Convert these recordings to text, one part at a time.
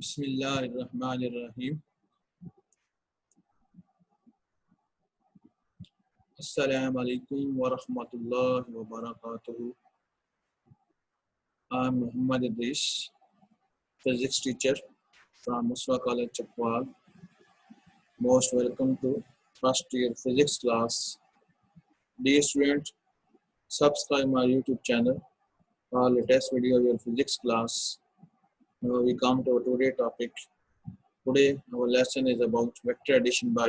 बिस्मिल्लाहिर्रहमानिर्रहीम। अस्सलामु अलैकुम वरहमतुल्लाहि वबरकातुहू। I am Muhammad Idris, physics teacher from Muswa College, Chakwal. Most welcome to first year physics class. Dear student, subscribe my YouTube channel for latest video of your physics class. Now we come to our today topic. Today our lesson is about vector addition by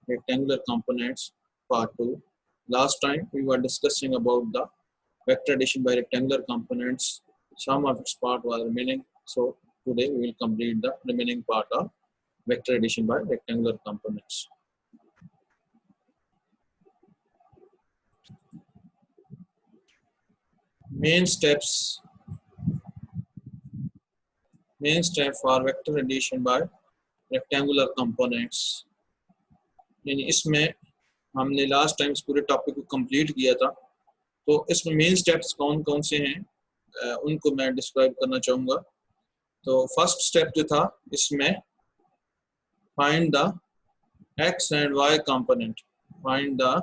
rectangular components part 2. Last time we were discussing about the vector addition by rectangular components. Some of its part was remaining, so today we will complete the remaining part of vector addition by rectangular components. Main step for vector addition by rectangular components. यानी इसमें हमने last time इस पूरे topic को complete किया था, तो इसमें मेन स्टेप्स कौन कौन से हैं उनको मैं डिस्क्राइब करना चाहूँगा। तो फर्स्ट स्टेप जो था इसमें find the X and Y component, find the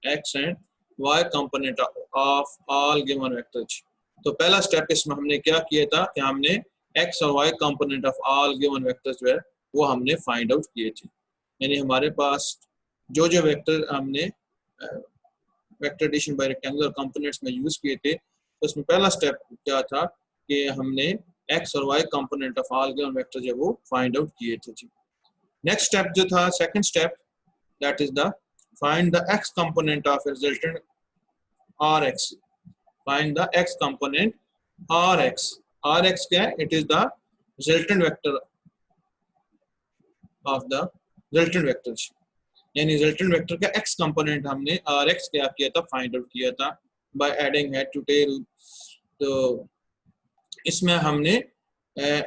X and Y component of all given vectors. तो पहला स्टेप इसमें हमने क्या किया था कि हमने एक्स और Y component of all given vectors जो है वो हमने फाइंड आउट किए थे। यानी हमारे पास जो वेक्टर हमने vector addition by rectangular components में यूज किए थे, तो उसमें पहला स्टेप क्या था कि हमने एक्स और Y component of all given vector जो वो फाइंड आउट किए थे जी। नेक्स्ट स्टेप जो था second step, that is the find the x component of resultant R X. Find the x component R X. R X क्या है? It is the resultant vector of the resultant vector. यानी resultant vector का x component हमने R X क्या किया था, find out किया था by adding head to tail. तो इसमें हमने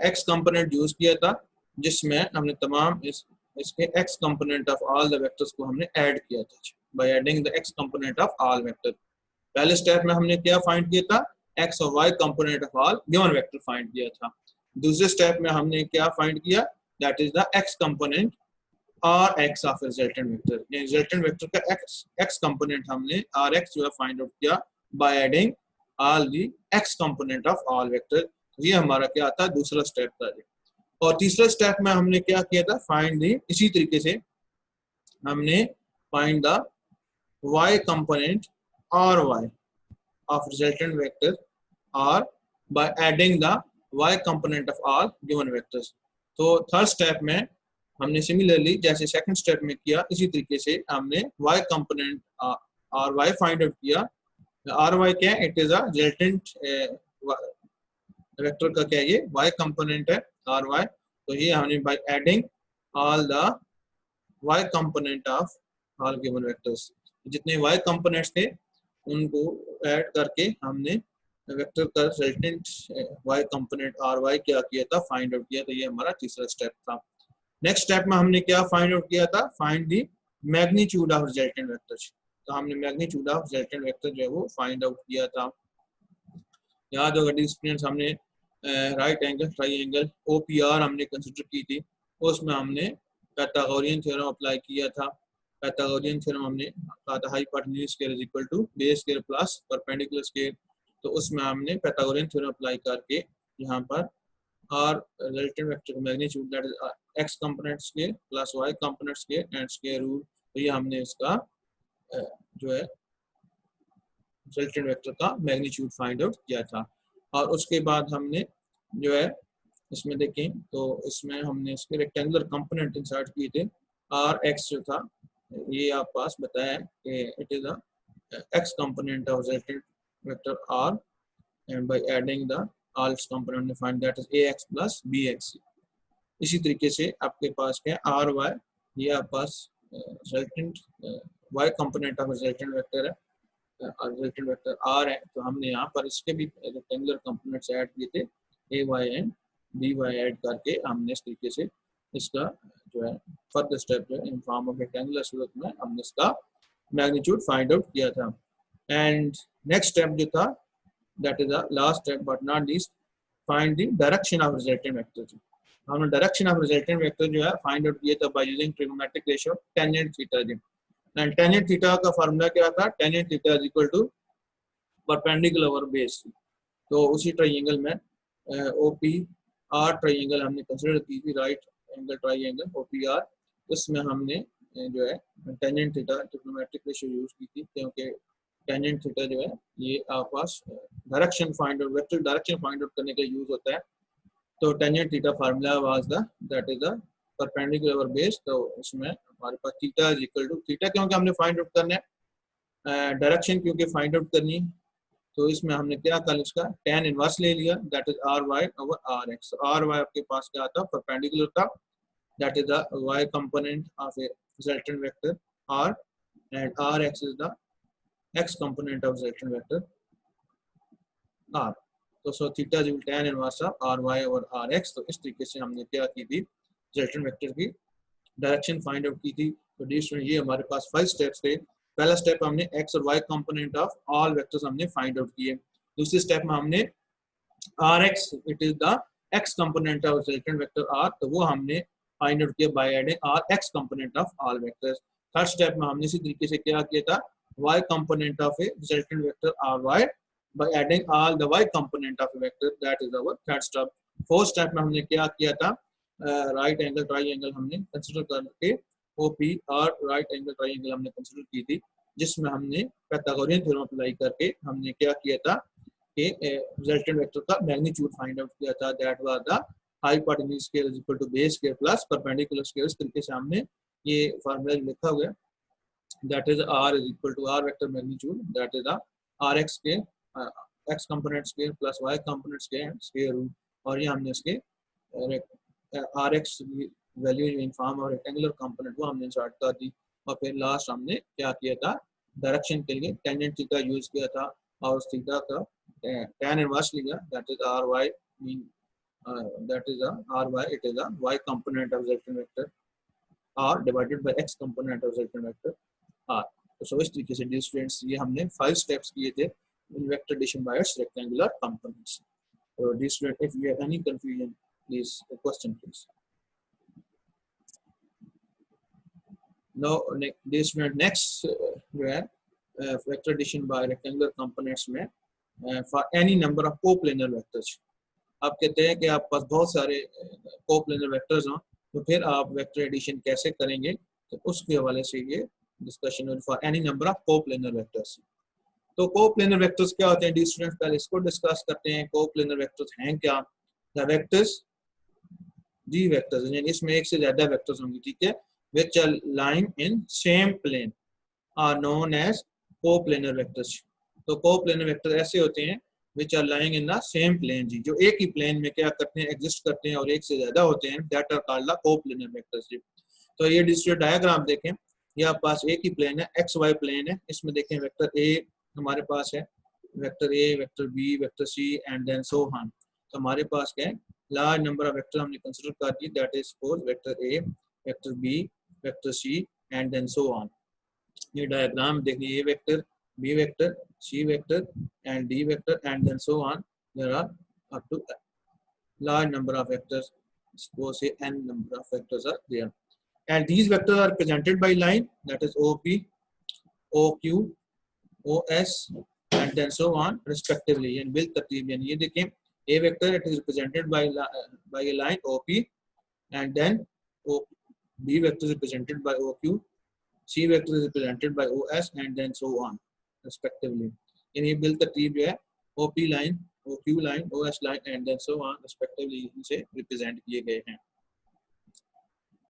एक्स कंपोनेंट यूज किया था, जिसमें हमने तमाम इसके X component of all the vectors को हमने ऐड किया था by adding the x component of all vector. पहले स्टेप में हमने क्या फाइंड किया था? एक्स और Y component of all given vector find किया था। दूसरे स्टेप में हमने क्या फाइंड किया? That is the x component R X of resultant vector. Resultant vector का एक्स कंपोनेंट हमने आर एक्स जो है फाइंड आउट किया by adding all the x component of all vector. ये हमारा क्या आता है? दूसरा स्टेप था। और तीसरा स्टेप में हमने क्या किया था? फाइंड द, इसी तरीके से हमने find the Y component R Y of resultant vector R by adding the Y component of all given vectors. तो थर्ड स्टेप में हमने सिमिलरली जैसे सेकंड स्टेप में किया, इसी तरीके से हमने y component R Y find out किया। आर वाई क्या है? It is a resultant vector का क्या है? ये y कंपोनेंट है आर वाई। तो ये हमने by adding all the y component of all given vectors, जितने y कंपोनेंट्स थे उनको ऐड करके हमने वेक्टर का resultant y component R Y क्या किया था? फाइंड आउट किया। तो ये हमारा तीसरा स्टेप था। नेक्स्ट स्टेप में हमने क्या फाइंड आउट किया था? Find the magnitude of resultant vector. तो हमने मैग्नीट्यूड ऑफ रिजल्टेंट वेक्टर जो है वो फाइंड आउट किया था। याद होगा स्टूडेंट्स, हमने राइट एंगल ट्राइंगल ओपीआर हमने कंसीडर की थी, उसमें हमने पाइथागोरियन थ्योरम अप्लाई किया था। पाइथागोरियन थ्योरम हमने कहा था hypotenuse square is equal to base square plus perpendicular square. तो उसमें हमने पाइथागोरियन थ्योरम अप्लाई करके यहाँ पर और रिजल्टेंट वेक्टर का magnitude that is X component square plus Y component square and square root. तो ये हमने इसका जो है रिजल्टेंट वेक्टर का मैग्नीट्यूड फाइंड आउट किया था। और उसके बाद हमने जो है इसमें देखें तो इसमें हमने इसके रेक्टेंगुलर कंपोनेंट इंसर्ट किए थे। आर एक्स जो था ये आप पास बताया कि it is a X component of resultant vector R and by adding the all its component defined that is ax plus bx। इसी तरीके से आपके पास क्या आर वाई, ये आपके पास resultant y component of resultant vector है और रिजल्टेंट वेक्टर आर है। तो हमने यहाँ पर इसके भी रेक्टेंगुलर कंपोनेंट्स ऐड किए थे, A Y and B Y add करके हमने इस तरीके से इसका जो है फर्दर स्टेप जो है इन फॉर्म ऑफ रेक्टेंगुलर सूरत में हमने इसका मैग्नीट्यूड फाइंड आउट किया था। एंड नेक्स्ट स्टेप जो था that is the last step but not least, find the direction of resultant vector। हमने डायरेक्शन ऑफ रिजल्टेंट वेक्टर जो है फाइंड आउट किया था by using trigonometric ratio tangent theta जी। एंड टेंजेंट थीटा का formula क्या था? Tangent theta is equal to perpendicular over base. तो उसी ट्राइंगल में ओपी आर ट्राइंगल हमने कंसीडर की थी, right angle triangle OP R, उसमें हमने जो है tangent theta trigonometric ratio use की थी, क्योंकि टेंजेंट थीटा जो है ये आपके पास direction find out, vector direction find out करने के लिए यूज होता है। तो tangent theta formula was the that is the perpendicular over base. तो उसमें हमारे पास theta is equal to theta, क्योंकि हमने फाइंड आउट करना है, डायरेक्शन क्योंकि फाइंड आउट करनी है, तो इसमें हमने क्या कर इसका tan इनवर्स ले लिया, that is R Y over R X. R Y आपके पास क्या था? परपेंडिकुलर था, that is the Y component of A resultant vector R, and R x is the x component of resultant vector R. तो so theta is tan inverse of R Y over R x. तो इस तरीके से हमने क्या की थी, resultant vector की डायरेक्शन फाइंड आउट की थी। तो ये हमारे पास 5 स्टेप्स थे। पहला स्टेप हमने एक्स और Y component of all vectors हमने फाइंड आउट किए। दूसरे स्टेप में हमने R X, it is the x component of resultant vector R, तो वो हमने फाइंड आउट किया by adding R X component of all vectors. Third step में हमने इसी तरीके से क्या किया था, Y component of A resultant vector R Y by adding all the Y component of a vector, that is our third step. Fourth step में हमने क्या किया था, राइट एंगल ट्राइंगल हमने कंसीडर करके O P right angle triangle हमने consider की थी, जिसमें हमने पाइथागोरियन थ्योरम अप्लाई करके हमने क्या किया था कि रिजल्टेंट वेक्टर का मैग्नीट्यूड फाइंड आउट किया था, that was the hypotenuse square is equal to base square plus perpendicular square. इस तरीके से हमने ये फार्मूला लिखा हुआ है, that is R is equal to R vector magnitude, that is the R X के x component square plus Y component square root, और ये हमने इसके R X value in form और रेक्टेंगुलर कंपोनेंट वो हमने इंसर्ट कर दी। और फिर लास्ट हमने क्या किया था, डायरेक्शन के लिए टेंजेंट थीटा यूज किया था, और उस थीटा का tan इनवर्स लिया, that is R Y mean that is a ry, it is a y component of resultant vector r divided by x component of resultant vector r। तो इस तरीके से डियर स्टूडेंट्स ये हमने 5 steps किए थे in vector addition by its rectangular components। So dear student, if you have any confusion, please question please। Now dear student, next जो है vector addition by rectangular components में for any number of coplanar vectors। आप कहते हैं कि आप पास बहुत सारे कोप्लेनर वेक्टर्स हों, तो फिर आप वेक्टर एडिशन कैसे करेंगे, तो उसके हवाले से ये discussion for any number of coplanar vectors. तो कोप्लेनर वेक्टर्स क्या होते हैं डियर स्टूडेंट्स, पहले इसको डिस्कस करते हैं। कोप्लेनर वेक्टर्स हैं क्या? द वेक्टर्स डी वेक्टर्स, यानी इसमें एक से ज्यादा वेक्टर्स होंगे, ठीक है, which are lying in same plane are known as coplanar vectors. तो कोप्लेनर वेक्टर ऐसे होते हैं which are lying in the same plane जी, जो एक ही प्लेन में क्या करते हैं, एग्जिस्ट करते हैं और एक से ज्यादा होते हैं, that are called the coplanar vectors जी। तो ये डिस्ट्रीब्यूट डायग्राम देखें, ये आप पास एक ही प्लेन है, एक्स वाई प्लेन है, इसमें देखें वेक्टर ए हमारे पास है, vector A, vector B, vector C and then so on. तो हमारे पास क्या है, लार्ज नंबर ऑफ वेक्टर हमने कंसीडर कर दी, that is suppose vector A, vector B, vector C and then so on. ये डायग्राम देखिए, ये vector, B vector, C vector and D vector and then so on. There are up to large number of vectors, suppose say n number of vectors are there, and these vectors are presented by line, that is OP, OQ, OS and then so on respectively and bil tartib। यानी ये देखें, A vector it is represented by a line OP, and then B vector is represented by OQ, C vector is represented by OS and then so on respectively। यानी बिल तरतीब जो है OP line, OQ line, OS line and then so on respectively इनसे represent किए गए हैं।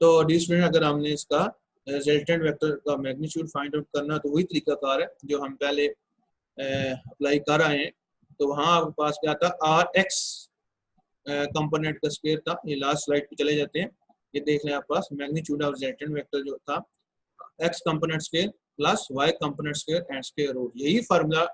तो डियर स्टूडेंट, अगर हमने इसका रिजल्टेंट वेक्टर का मैग्नीट्यूड फाइंड आउट करना, तो वही तरीकाकार है जो हम पहले अप्लाई कर आए हैं। तो वहाँ आपके पास क्या था, आर एक्स कंपोनेंट का स्क्वायर था। ये लास्ट स्लाइड पे चले जाते हैं, ये देख लें आप पास मैग्नीट्यूड ऑफ रिजल्टेंट वेक्टर जो था, X component square plus Y component square and square root. यही फार्मूला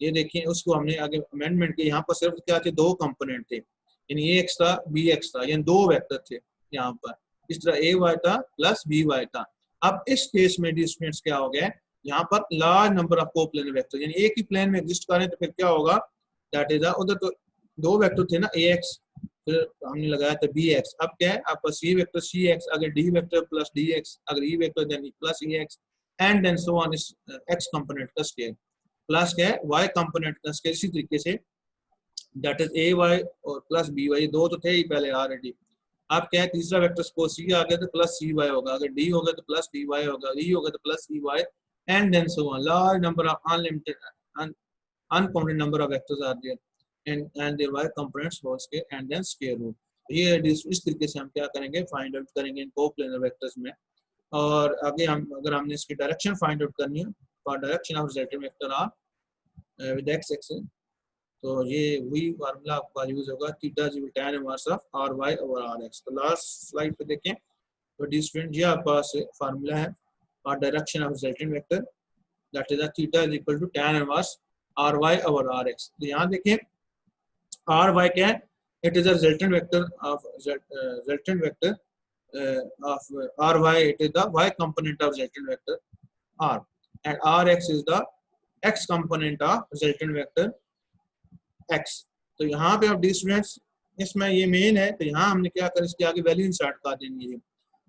ये देखिए, उसको हमने आगे अमेंडमेंट किया। यहाँ पर सिर्फ क्या थे, 2 कंपोनेंट थे, यानी ए एक्स था, बी एक्स था, यानी 2 वेक्टर थे यहाँ पर। इस तरह ए वाई था प्लस बी वाई था। अब इस केस में डिस्टेंस क्या हो गया, यहाँ पर large number of coplanar vector, यानी एक ही प्लेन में एग्जिस्ट करें, तो फिर क्या होगा, दैट इज उधर तो 2 वेक्टर थे ना, ए एक्स, फिर हमने लगाया था बी एक्स। अब क्या है आपका सी वेक्टर सी एक्स, अगर D vector plus D X, अगर E vector then plus E X and then so on, इस एक्स कंपोनेंट का स्केयर प्लस क्या है वाई कंपोनेंट का स्केयर। इसी तरीके से दैट इज ए वाई और प्लस बी वाई, दो तो थे ही पहले ऑलरेडी। अब क्या है तीसरा वेक्टर सपोज सी आ गया तो प्लस सी वाई होगा, अगर डी होगा तो प्लस डी वाई होगा, ई होगा तो plus E Y and then so on. Large number of unlimited uncounted number of vectors are there and their y components whole square and then square root। ये इस तरीके से हम क्या करेंगे फाइंड आउट करेंगे इन कोप्लेनर वेक्टर्स में। और आगे हम अगर हमने इसकी डायरेक्शन फाइंड आउट करनी है for direction of resultant vector R with X axis, तो ये वही फार्मूला आपका यूज होगा theta is equal tan inverse of R Y over R x. तो लास्ट स्लाइड पे देखें तो डी स्टूडेंट ये आपके पास फार्मूला है for direction of resultant vector, that is theta is equal to tan inverse R Y over R x. तो यहाँ देखें आर वाई क्या है, it is a resultant vector of resultant vector of R Y, it is the Y component of resultant vector R and R x is the x component of resultant vector X. तो यहाँ पे अब D students इसमें ये main है, तो यहाँ हमने क्या कर इसके आगे वैल्यू इंसर्ट कर देंगे।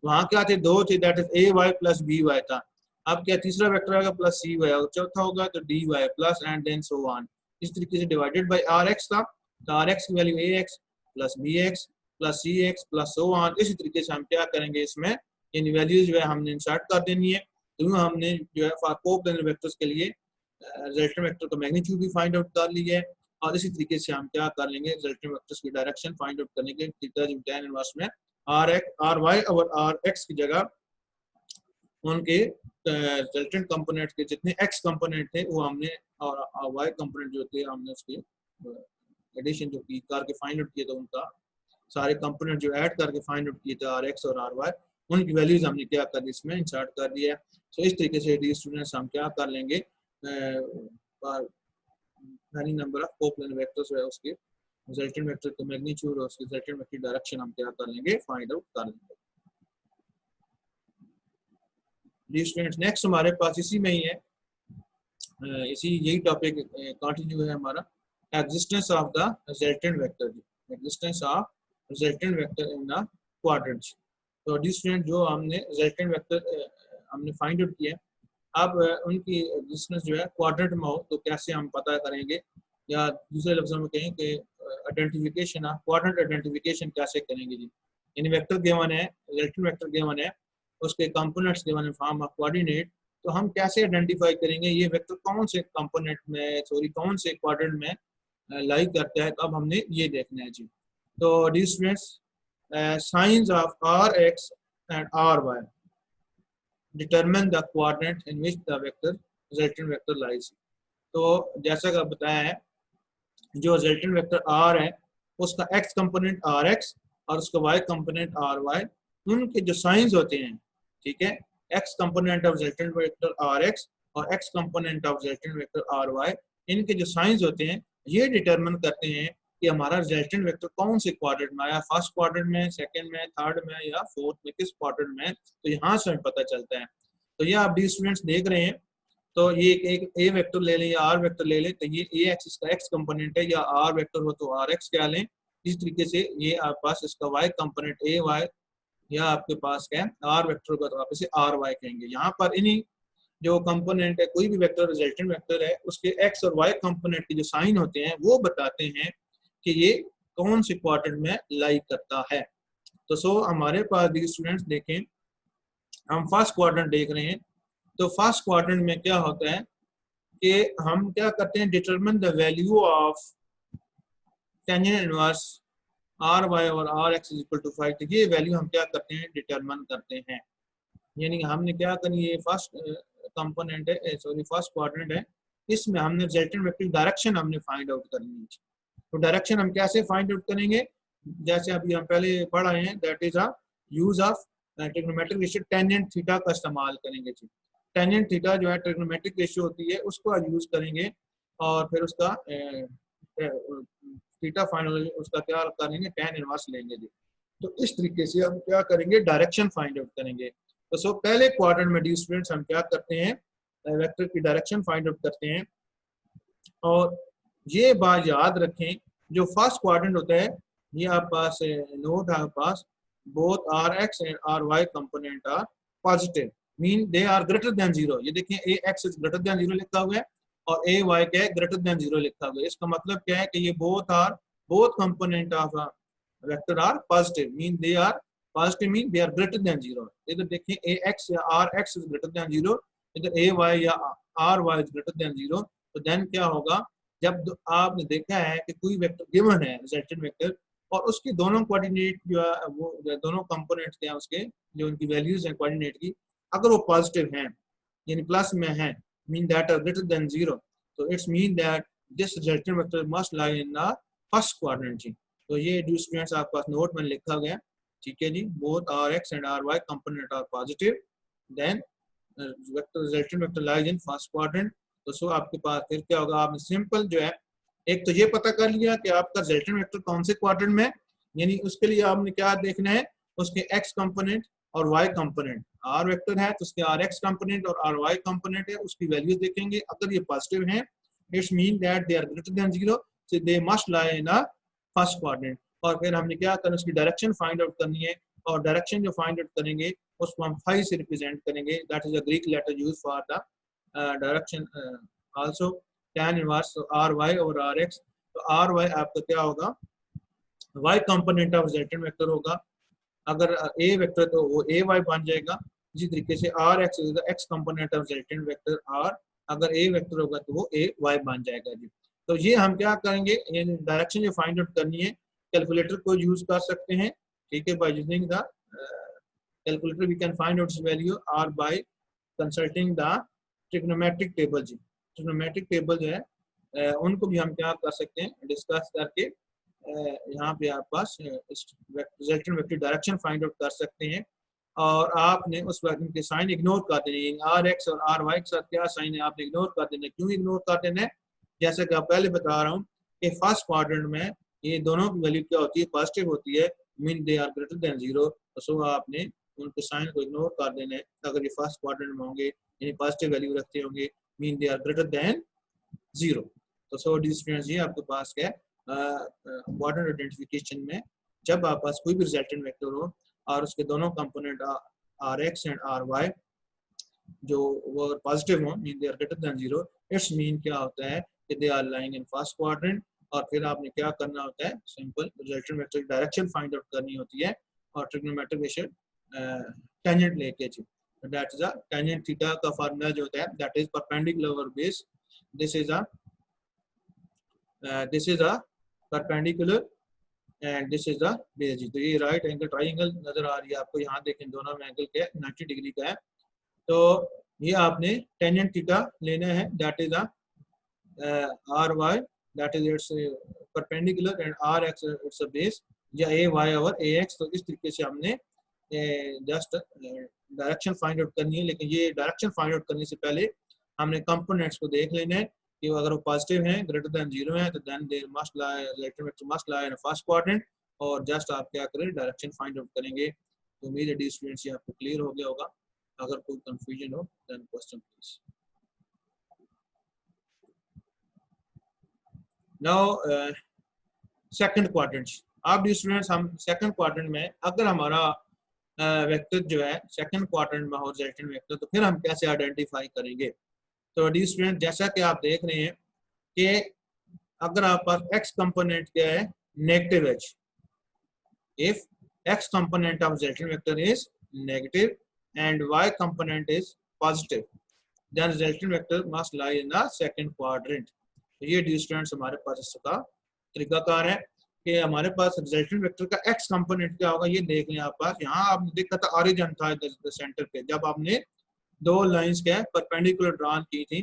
वहाँ क्या थे दो थे, that is A Y plus B Y था। अब क्या तीसरा वेक्टर आएगा प्लस सी वाई, चौथा होगा तो D Y plus and then so on. इस तरीके से डिवाइडेड बाय आर एक्स था, तो आर एक्स की value A X plus B X plus C X plus so on. इसी तरीके से हम क्या करेंगे इसमें इन वैल्यूज जो है हमने इंसर्ट कर देनी है। तो हमने जो है फॉर कोप्लेनर वेक्टर्स के लिए रिजल्टेंट वेक्टर का मैग्नीट्यूड भी फाइंड आउट कर लिया है, और इसी तरीके से हम क्या कर लेंगे रिजल्टेंट वेक्टर्स की डायरेक्शन फाइंड आउट करने के थीटा tan इनवर्स में आर वाई और आर एक्स की जगह उनके रिजल्टेंट कंपोनेंट के जितने एक्स कंपोनेंट थे वो हमने और वाई कंपोनेंट जो थे हमने उसके एडिशन जो की करके फाइंड आउट किए थे, उनका सारे कंपोनेंट जो ऐड करके फाइंड आउट किए थे आर एक्स और आर वाई, उनकी वैल्यूज हमने क्या कर दी इसमें इंसर्ट कर दिया है। सो इस तरीके से डी स्टूडेंट्स हम क्या कर लेंगे any number of coplanar vectors है उसके रिजल्टेंट वेक्टर का मैग्नीट्यूड और उसके रिजल्टेंट वेक्टर की डायरेक्शन हम क्या कर लेंगे फाइंड आउट कर लेंगे। डी स्टूडेंट्स नेक्स्ट हमारे पास इसी में ही है, इसी यही टॉपिक कंटिन्यू है हमारा existence of the resultant vector, existence of resultant vector in the quadrants. तो डी स्टूडेंट जो हमने रिजल्टेंट वेक्टर हमने फाइंड आउट किया, अब उनकी एग्जिस्टेंस जो है क्वाड्रेंट में हो तो कैसे हम पता करेंगे, या दूसरे लफ्जों में कहें कि आइडेंटिफिकेशन ऑफ क्वाड्रेंट आइडेंटिफिकेशन कैसे करेंगे जी। यानी वेक्टर गिवन है, रिजल्टेंट वेक्टर गिवन है, उसके components given in form of coordinate, तो हम कैसे आइडेंटिफाई करेंगे ये वेक्टर कौन से कंपोनेंट में कौन से क्वाड्रेंट में लाई करता है। तो अब हमने ये देखना है जी। तो dear students signs of R x and R Y determine the quadrant in which the vector resultant vector lies. तो जैसा कि बताया है जो रिजल्टेंट वेक्टर आर है उसका एक्स कंपोनेंट आर एक्स और उसका वाई कंपोनेंट आर वाई, उनके जो साइंस होते हैं, ठीक है, X component of resultant vector R X और X component of resultant vector R Y, इनके जो साइंस होते हैं ये डिटरमिन करते हैं कि हमारा रिजल्टेंट वेक्टर कौन से क्वाड्रेंट में आया, फर्स्ट क्वाड्रेंट में, सेकंड में, थर्ड में या फोर्थ में, किस क्वाड्रेंट में। तो यहाँ से हमें पता चलता है। तो ये आप डी स्टूडेंट्स देख रहे हैं, तो ये एक ए वेक्टर ले लें या आर वेक्टर ले लें, तो ये ए एक्स इसका एक्स कंपोनेंट है, या आर वेक्टर हो तो आर एक्स क्या लें। इस तरीके से ये आपके पास इसका वाई कंपोनेंट ए वाई, या आपके पास क्या है आर वेक्टर का तो आप इसे आर वाई कहेंगे। यहाँ पर इन्हीं जो कंपोनेंट है कोई भी वेक्टर रिजल्टेंट वेक्टर है उसके एक्स और वाई कंपोनेंट के जो साइन होते हैं वो बताते हैं कि ये कौन से क्वाड्रेंट में लाई करता है। तो सो हमारे पास दी स्टूडेंट्स देखें, हम फर्स्ट क्वाड्रेंट देख रहे हैं, तो फर्स्ट क्वाड्रेंट में क्या होता है कि हम क्या करते हैं determine the value of tangent inverse R Y और R x is equal to 5। तो ये वैल्यू हम क्या करते हैं डिटरमिन करते हैं। यानी हमने क्या करनी है, फर्स्ट कंपोनेंट है फर्स्ट क्वाड्रेंट है, इसमें हमने रिजल्टेंट वेक्टर डायरेक्शन हमने फाइंड आउट करनी है। तो डायरेक्शन हम कैसे फाइंड आउट करेंगे, जैसे अभी हम पहले पढ़ा है, that is a use of trigonometric ratio tangent theta का इस्तेमाल करेंगे जी। टेंजेंट थीटा जो है ट्रिग्नोमेट्रिक रेशियो होती है उसको यूज करेंगे और फिर उसका थीटा फाइनल उसका क्या करेंगे tan इनवर्स लेंगे जी। तो इस तरीके से हम क्या करेंगे डायरेक्शन फाइंड आउट करेंगे। तो सो पहले क्वाड्रेंट में डी स्टूडेंट्स हम क्या करते हैं वेक्टर की डायरेक्शन फाइंड आउट करते हैं। और ये बात याद रखें जो फर्स्ट क्वाड्रेंट होता है ये आप पास नोट है पास both rx and ry component are positive mean they are greater than 0। ये देखिए ax is greater than 0 लिखा हुआ है और ay क्या है greater than 0 लिखा हुआ है। इसका मतलब क्या है कि ये both component of a vector are positive mean they are positive mean they are greater than 0। इधर देखिए ax या rx is greater than 0, इधर ay या ry is greater than 0, तो देन क्या होगा जब आपने देखा है कि कोई वेक्टर गिवन है रिजल्टेंट वेक्टर और उसकी दोनों कोऑर्डिनेट जो है वो दोनों कंपोनेंट्स क्या उसके जो उनकी वैल्यूज हैं कोऑर्डिनेट की अगर वो पॉजिटिव हैं यानी प्लस में हैं mean that R greater than 0, तो it's mean that this resultant vector must lie in the first quadrant जी। तो ये डू स्टूडेंट्स आपके पास नोट में लिखा गया, ठीक है जी। Both R x and R Y component are positive then vector resultant vector lies in first quadrant. तो सो आपके पास फिर क्या होगा, आपने सिंपल जो है एक तो ये पता कर लिया कि आपका रिजल्टेंट वेक्टर कौन से क्वाड्रेंट में, यानी उसके लिए आपने क्या देखना है उसके एक्स कंपोनेंट और वाई कंपोनेंट। आर वेक्टर है तो उसके आर एक्स कंपोनेंट और आर वाई कंपोनेंट है उसकी वैल्यूज देखेंगे, अगर ये पॉजिटिव हैं it's mean that they are greater than 0, so they must lie in a first quadrant. और फिर हमने क्या करना उसकी डायरेक्शन फाइंड आउट करनी है और डायरेक्शन जो फाइंड आउट करेंगे उसको हम फाई से रिप्रेजेंट करेंगे, that is a Greek letter used for the direction also tan inverse R Y और आर एक्स। तो आर वाई आपका क्या होगा Y component of resultant vector होगा, अगर ए वेक्टर तो वो ए वाई बन जाएगा। इसी तरीके से R x is the x component of resultant vector R, अगर ए वेक्टर होगा तो वो ए वाई बन जाएगा जी। तो ये हम क्या करेंगे, ये डायरेक्शन जो फाइंड आउट करनी है कैलकुलेटर को यूज कर सकते हैं, ठीक है। By using the calculator we can find out value or by consulting the trigonometric table जी। ट्रिग्नोमेट्रिक टेबल जो है उनको भी हम क्या कर सकते हैं डिस्कस करके यहाँ पे आप पास resultant vector direction find out कर सकते हैं। और आपने उस वक्त के साइन इग्नोर कर देने, आर एक्स और आर वाई के साथ क्या साइन है आपने इग्नोर कर देना। क्यों इग्नोर कर देना है, जैसा कि आप पहले बता रहा हूँ कि फर्स्ट क्वाड्रेंट में ये दोनों की वैल्यू क्या होती है पॉजिटिव होती है, mean they are greater than 0, तो सो आपने उनके साइन को इग्नोर कर देना है। अगर ये फर्स्ट क्वाड्रेंट में होंगे यानी पॉजिटिव वैल्यू रखते होंगे mean they are greater than 0। तो सो डी स्टूडेंट्स ये आपके पास क्या क्वाड्रेंट आइडेंटिफिकेशन में जब आप पास कोई भी रिजल्टेंट वेक्टर हो और उसके दोनों component R x and R Y जो वो अगर पॉजिटिव हो mean they are greater than 0, it's mean क्या होता है कि they are lying in first quadrant. और फिर आपने क्या करना होता है simple resultant vector direction find out करनी होती है और ट्रिग्नोमेट्रिक रेशियो टेंजेंट लेके जी। That is a tangent theta का फार्मूला जो होता है that is perpendicular over base, this is a perpendicular and this is the base जी। तो ये राइट एंगल ट्राइंगल नजर आ रही है आपको, यहाँ देखें दोनों में एंगल क्या है 90 डिग्री का है। तो ये आपने टेंजेंट थीटा लेना है that is R y that is it's perpendicular and R x it's a base या A y over A x. तो इस तरीके से हमने जस्ट डायरेक्शन फाइंड आउट करनी है, लेकिन ये डायरेक्शन फाइंड आउट करने से पहले हमने कंपोनेंट्स को देख लेना है कि अगर वो पॉजिटिव हैं ग्रेटर देन 0 है तो then there must lie resultant vector must lie in first quadrant. और जस्ट आप क्या करें डायरेक्शन फाइंड आउट करेंगे। तो उम्मीद है डी स्टूडेंट्स ये आपको क्लियर हो गया होगा, अगर कोई कंफ्यूजन हो then question please. Now second quadrant, आप डी स्टूडेंट्स हम सेकंड क्वाड्रेंट में अगर हमारा वेक्टर जो है सेकंड क्वाड्रेंट में हो रिजल्टेंट वेक्टर तो फिर हम कैसे आइडेंटिफाई करेंगे। तो डी स्टूडेंट जैसा कि आप देख रहे हैं कि अगर आप पास x कंपोनेंट क्या है negative h, if x component of resultant vector is negative and y component is positive then resultant vector must lie in the second quadrant। तो ये डी स्टूडेंट्स हमारे पास इसका तरीकाकार है कि हमारे पास रिजल्टेंट वेक्टर का x कंपोनेंट क्या होगा ये देख लें आप पास। यहाँ आपने देखा था ऑरिजिन था सेंटर पे, जब आपने दो लाइंस क्या परपेंडिकुलर ड्रॉन की थी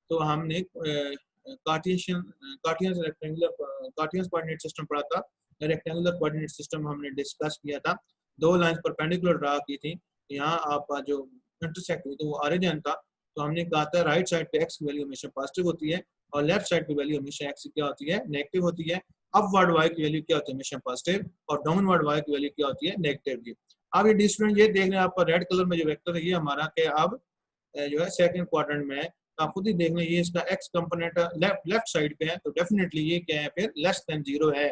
तो हमने कार्टेशियन कोऑर्डिनेट सिस्टम पढ़ा था, रेक्टेंगुलर कोऑर्डिनेट सिस्टम हमने डिस्कस किया था। दो लाइंस परपेंडिकुलर ड्रा की थी, यहाँ आपका जो इंटरसेक्ट हुई थी वो ऑरिजिन था। तो हमने कहा था राइट साइड पे x की वैल्यू हमेशा पॉजिटिव होती है और लेफ्ट साइड की वैल्यू हमेशा x क्या होती है नेगेटिव होती है। अपवर्ड y की वैल्यू क्या होती है हमेशा पॉजिटिव और डाउनवर्ड y की वैल्यू क्या होती है नेगेटिव। अब ये स्टूडेंट ये देख रहे हैं आपका रेड कलर में जो वेक्टर है ये हमारा क्या अब जो है सेकंड क्वाड्रेंट में है। आप खुद ही देख लें ये इसका x कंपोनेंट लेफ्ट साइड पे है तो डेफिनेटली ये क्या है फिर लेस देन 0 है।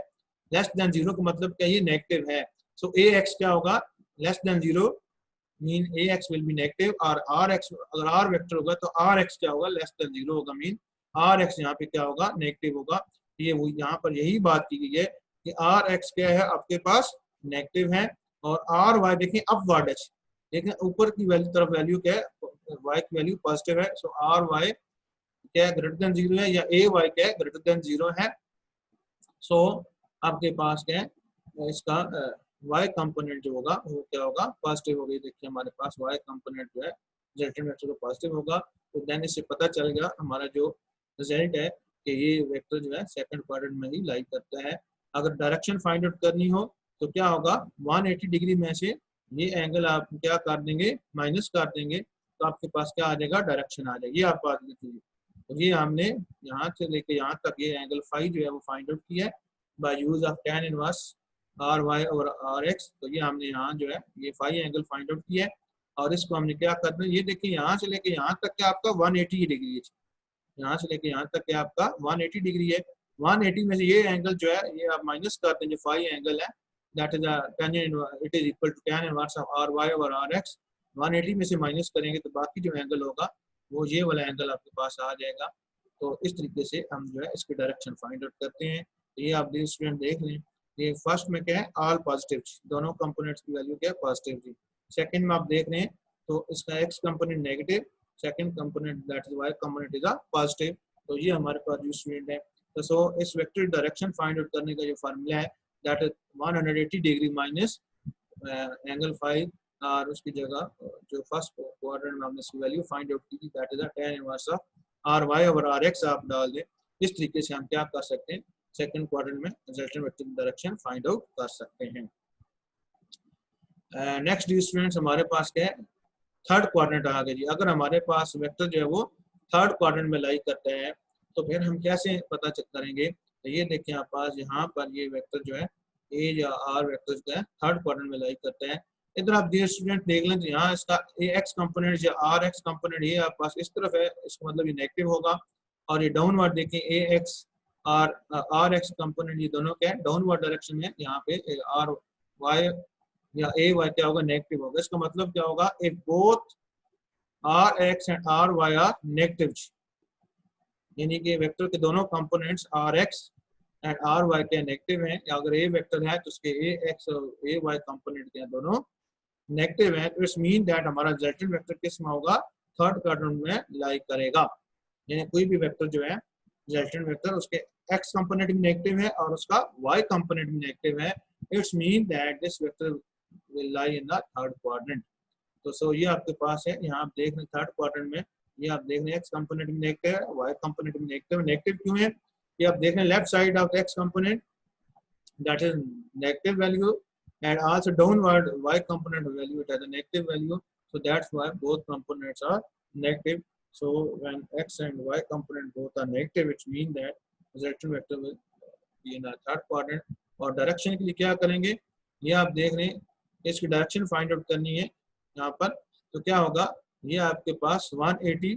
लेस देन जीरो का मतलब क्या, ये नेगेटिव है। सो ए एक्स क्या होगा, less than zero mean A x will be negative, और आर एक्स अगर आर वेक्टर होगा तो आर एक्स क्या होगा, लेस देन जीरो होगा, मीन आर एक्स यहाँ पे क्या होगा, नेगेटिव होगा। ये वो यहाँ पर यही बात की गई है कि आर एक्स क्या है आपके पास, नेगेटिव है, और आर वाई देखिए अपवर्ड है, लेकिन ऊपर की वैल्यू तरफ वैल्यू क्या है, वाई की वैल्यू पॉजिटिव है। सो आर वाई क्या है, ग्रेटर देन जीरो है, या ए वाई क्या है, ग्रेटर देन जीरो है। सो आपके पास क्या है, इसका वाई कंपोनेंट जो होगा वो क्या होगा, पॉजिटिव होगी। देखिए हमारे पास वाई कंपोनेंट जो है रिजल्टेंट वेक्टर का पॉजिटिव होगा, तो देन इससे पता चल गया हमारा जो रिजल्ट है कि ये वेक्टर जो है सेकंड क्वाड्रेंट में ही लाई करता है। अगर डायरेक्शन फाइंड आउट करनी हो तो क्या होगा, 180 डिग्री में से ये एंगल आप क्या कर देंगे, माइनस कर देंगे, तो आपके पास क्या आ जाएगा, डायरेक्शन आ जाएगी। ये आप बात लिखिए, तो ये हमने यहाँ से लेके यहाँ तक ये एंगल फाई जो है वो फाइंड आउट किया है by use of tan inverse R Y और आर एक्स। तो ये हमने यहाँ जो है ये फाई एंगल फाइंड आउट किया है, और इसको हमने क्या करना है, ये देखिए यहाँ से लेके यहाँ तक क्या आपका 180 डिग्री है, यहाँ से लेके यहाँ तक क्या आपका 180 डिग्री है। 180 में से ये एंगल जो है ये आप माइनस करते हैं, जो फाई एंगल है that is it is equal to tan inverse of R Y over R x. 180 में से माइनस करेंगे तो बाकी जो एंगल होगा वो ये वाला एंगल आपके पास आ जाएगा। तो इस तरीके से हम जो है इसकी डायरेक्शन फाइंड आउट करते हैं। ये आप स्टूडेंट देख लें, ये फर्स्ट में क्या है, ऑल पॉजिटिव, दोनों कंपोनेंट्स की वैल्यू क्या है, पॉजिटिव थी। सेकंड में आप देख रहे हैं तो इसका x component negative, second component that is y component is a positive. तो ये हमारे पास जो स्टूडेंट है, तो सो इस वेक्टर डायरेक्शन फाइंड आउट करने का जो फार्मूला है that is 180 degree minus angle five, और उसकी जगह जो फर्स्ट क्वाड्रेंट में हमने इसकी वैल्यू फाइंड आउट की थी that is tan inverse of R Y over R x आप डाल दें। इस तरीके से हम क्या कर सकते हैं, सेकंड क्वाड्रेंट में रिजल्टेंट वेक्टर की डायरेक्शन फाइंड आउट कर सकते हैं। नेक्स्ट स्टूडेंट्स हमारे पास क्या है, थर्ड क्वाड्रेंट आ गया जी। अगर हमारे पास वेक्टर जो है वो थर्ड क्वाड्रेंट में लाई करते हैं तो फिर हम कैसे पता चेक करेंगे, तो ये देखिए आप पास यहाँ पर ये वेक्टर जो है ए या आर वेक्टर जो है थर्ड क्वाड्रेंट में लाई करते हैं। इधर आप डियर स्टूडेंट देख लें तो यहाँ इसका ए एक्स कंपोनेंट या आर एक्स कंपोनेंट ये आप पास इस तरफ है, इसका मतलब ये नेगेटिव होगा। और ये डाउनवर्ड देखें ए एक्स और आर एक्स कंपोनेंट ये दोनों क्या है, डाउनवर्ड डायरेक्शन में, यहाँ पे आर वाई या ए वाई क्या होगा, नेगेटिव होगा। इसका मतलब क्या होगा, if both R x and R y are negative, यानी कि वेक्टर के दोनों components R x and R y के नेगेटिव हैं, या अगर ए वेक्टर है तो उसके ए एक्स और ए वाई कंपोनेंट के दोनों नेगेटिव हैं, तो इट्स मीन दैट हमारा रिजल्टेंट वेक्टर किस में होगा, थर्ड क्वाड्रेंट में लाई करेगा। यानी कोई भी वेक्टर जो है रिजल्टेंट वेक्टर उसके एक्स कंपोनेंट भी नेगेटिव है और उसका वाई कंपोनेंट भी नेगेटिव है, it's mean that this vector will lie in the third quadrant. तो सो ये आपके पास है, यहाँ आप देख रहे हैं थर्ड क्वाड्रेंट में, ये आप देख रहे हैं एक्स कंपोनेंट भी नेगेटिव है, वाई कंपोनेंट भी नेगेटिव है। नेगेटिव क्यों है, ये आप देख रहे हैं left side of x component that is negative value, and also downward y component value it has a negative value, so that's why both components are negative. So when x and y component both are negative, it means that resultant vector will be in a third quadrant. और direction के लिए क्या करेंगे, ये आप देख रहे हैं इसकी डायरेक्शन फाइंड आउट करनी है यहाँ पर, तो क्या होगा, ये आपके पास 180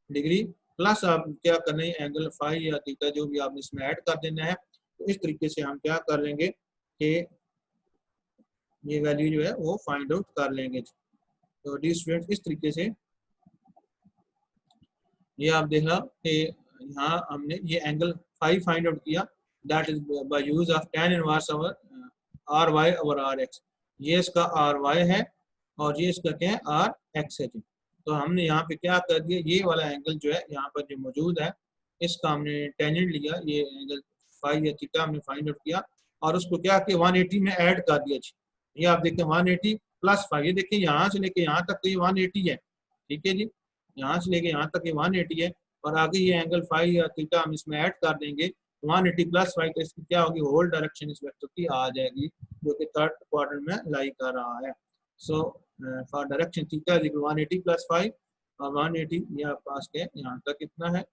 डिग्री प्लस आप क्या करना है एंगल फाई या थीटा जो भी आपने इसमें ऐड कर देना है। तो इस तरीके से हम क्या कर लेंगे कि ये वैल्यू जो है वो फाइंड आउट कर लेंगे। तो डी स्टूडेंट इस तरीके से ये आप देखा कि यहाँ हमने ये एंगल फाई फाइंड आउट किया that is by use of tan inverse over R Y over R x. ये इसका आर वाई है और ये इसका क्या है आर एक्स है जी। तो हमने यहाँ पे क्या कर दिया, ये वाला एंगल जो है यहाँ पर जो मौजूद है इसका हमने टेंजेंट लिया, ये एंगल फाई या थीटा हमने फाइंड आउट किया और उसको क्या किया 180 में ऐड कर दिया। ये आप देखते हैं 180 प्लस फाइव, ये देखिए यहाँ से लेके यहाँ तक तो ये 180 है, ठीक है जी, यहाँ से लेके यहाँ तक ये 180 है और आगे ये एंगल फाइव या थीटा हम इसमें ऐड कर देंगे 180 प्लस फाइव, तो इसकी क्या होगी, होल डायरेक्शन इस वेक्टर की आ जाएगी जो कि थर्ड क्वाड्रेंट में लाई कर रहा है। So for direction theta is 180 plus 5 और 180 ये आपके पास के यहाँ तक कितना है,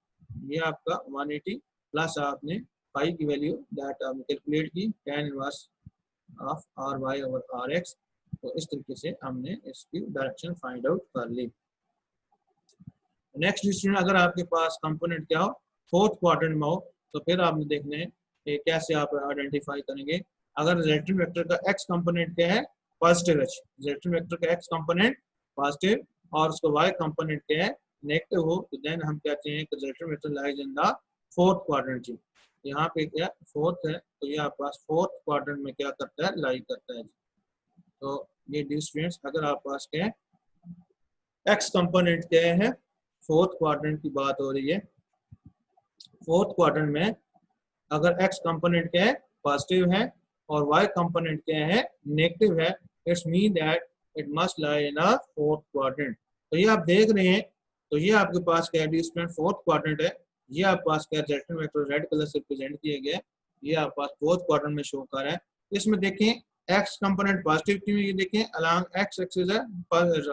ये आपका 180 प्लस आपने फाई की वैल्यू दैट आपने कैलकुलेट की tan inverse of R Y over R x. तो इस तरीके से हमने इसकी डायरेक्शन फाइंड आउट कर ली। नेक्स्ट स्टूडेंट अगर आपके पास कंपोनेंट क्या हो फोर्थ क्वाड्रेंट में हो तो फिर आपने देखने हैं ये कैसे आप आइडेंटिफाई करेंगे? अगर रिजल्टेंट वेक्टर का एक्स कंपोनेंट क्या है, पॉजिटिव है, रिजल्टेंट वेक्टर का एक्स कंपोनेंट पॉजिटिव और उसका वाई कंपोनेंट क्या है, नेगेटिव हो, तो देन हम कहते हैं कि resultant vector lies in the fourth quadrant जी। यहाँ पे क्या फोर्थ है, तो ये आपके पास फोर्थ क्वाड्रेंट में क्या करता है, लाई करता है। तो ये डी स्टूडेंट्स, अगर आप पास क्या है एक्स कंपोनेंट क्या है, फोर्थ क्वाड्रेंट की बात हो रही है, फोर्थ क्वाड्रेंट में अगर एक्स कंपोनेंट क्या है, पॉजिटिव है और वाई कंपोनेंट क्या है, नेगेटिव है, it's mean that it must lie in a fourth quadrant. तो ये आप देख रहे हैं, तो ये आपके पास क्या है, फोर्थ क्वाड्रेंट है, ये आपके पास क्या रिजल्टेंट वेक्टर रेड कलर से प्रेजेंट किए गए, ये आपके पास फोर्थ क्वाड्रेंट में शो कर रहा है। इसमें देखें एक्स कंपोनेंट पॉजिटिव क्यों, ये देखें अलोंग एक्स एक्सिस है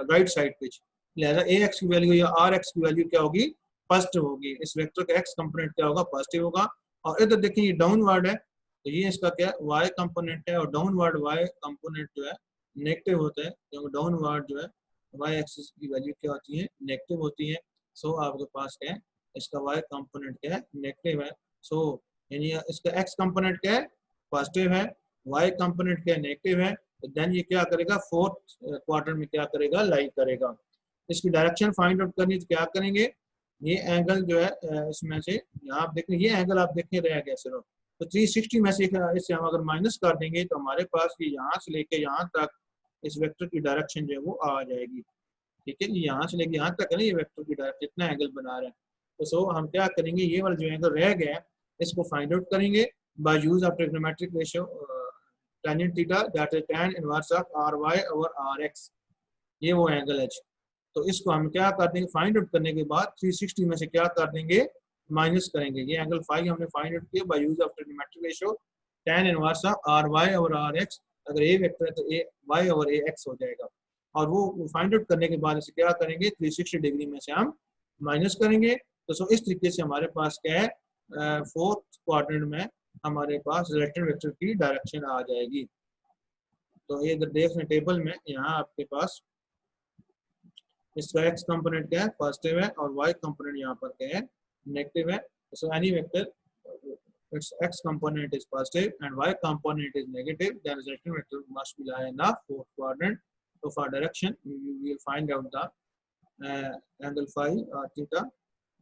राइट साइड पे, लिहाजा ए एक्स की वैल्यू या आर एक्स की वैल्यू क्या होगी, पॉजिटिव होगी, इस वेक्टर का एक्स कंपोनेंट क्या होगा, पॉजिटिव होगा। और इधर देखिए ये डाउनवर्ड है, तो ये इसका क्या वाई कंपोनेंट है, और डाउनवर्ड वाई कंपोनेंट जो है नेगेटिव होता है, क्योंकि डाउनवर्ड जो है वाई एक्सिस की वैल्यू क्या होती है, नेगेटिव होती है। सो आपके पास क्या है, इसका वाई कंपोनेंट क्या है, नेगेटिव है। सो यानी इसका एक्स कंपोनेंट क्या है, पॉजिटिव है, वाई कंपोनेंट क्या है, नेगेटिव है, तो देन ये क्या करेगा, फोर्थ क्वार्टर में क्या करेगा, लाई करेगा। इसकी डायरेक्शन फाइंड आउट करनी तो क्या करेंगे, ये एंगल जो है इसमें से यहाँ आप देखें, ये एंगल आप देखने रह गया सिर्फ, तो 360 में से इससे हम अगर माइनस कर देंगे तो हमारे पास ये यहाँ से लेके यहाँ तक इस वेक्टर की डायरेक्शन जो है वो आ जाएगी। ठीक है, ये यहाँ से लेके यहाँ तक है ना, ये वेक्टर की डायरेक्शन इतना एंगल बना रहा है। तो सो हम क्या करेंगे, ये वाला जो एंगल रह गया है इसको फाइंड आउट करेंगे bye use of trigonometric ratio tan theta that is tan inverse of ry over rx, ये वो एंगल है। तो इसको हम क्या कर देंगे, फाइंड आउट करने के बाद 360 में से क्या कर देंगे, माइनस करेंगे। ये एंगल फाई हमने फाइंड आउट किया bye use of trigonometric ratio tan inverse of ry over rx, अगर a वेक्टर है तो a y ओवर ax हो जाएगा। और वो फाइंड आउट करने के बाद इसे क्या करेंगे, 360 डिग्री में से हम माइनस करेंगे। तो सो इस तरीके से हमारे पास क्या है, फोर्थ क्वाड्रेंट में हमारे पास रिजल्टेंट वेक्टर की डायरेक्शन आ जाएगी। तो ये इधर देख रहे टेबल में, यहाँ आपके पास इसका x कंपोनेंट क्या है, पॉजिटिव है, और y कंपोनेंट यहाँ पर क्या है, नेगेटिव है। So any vector its x component is positive and y component is negative, then resultant vector must be lie in the fourth quadrant. So for direction we will find out the angle phi or theta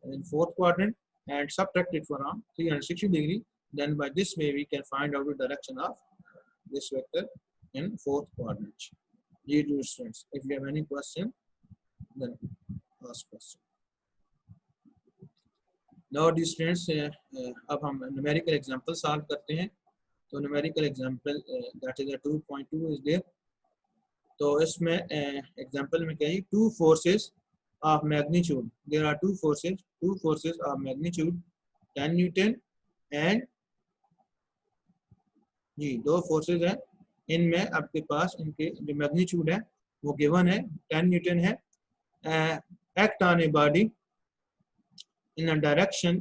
in fourth quadrant and subtract it from 360 degree, then by this way we can find out the direction of this vector in fourth quadrant. Dear students, if you have any question then ask question. Now dear students, अब हम numerical example solve करते हैं। तो numerical example that is a 2.2 is there। तो इसमें example में क्या है, two forces of magnitude, there are two forces of magnitude 10 Newton and जी दो forces हैं, इनमें आपके पास इनके जो magnitude है वो given है 10 Newton है, act on a body in a direction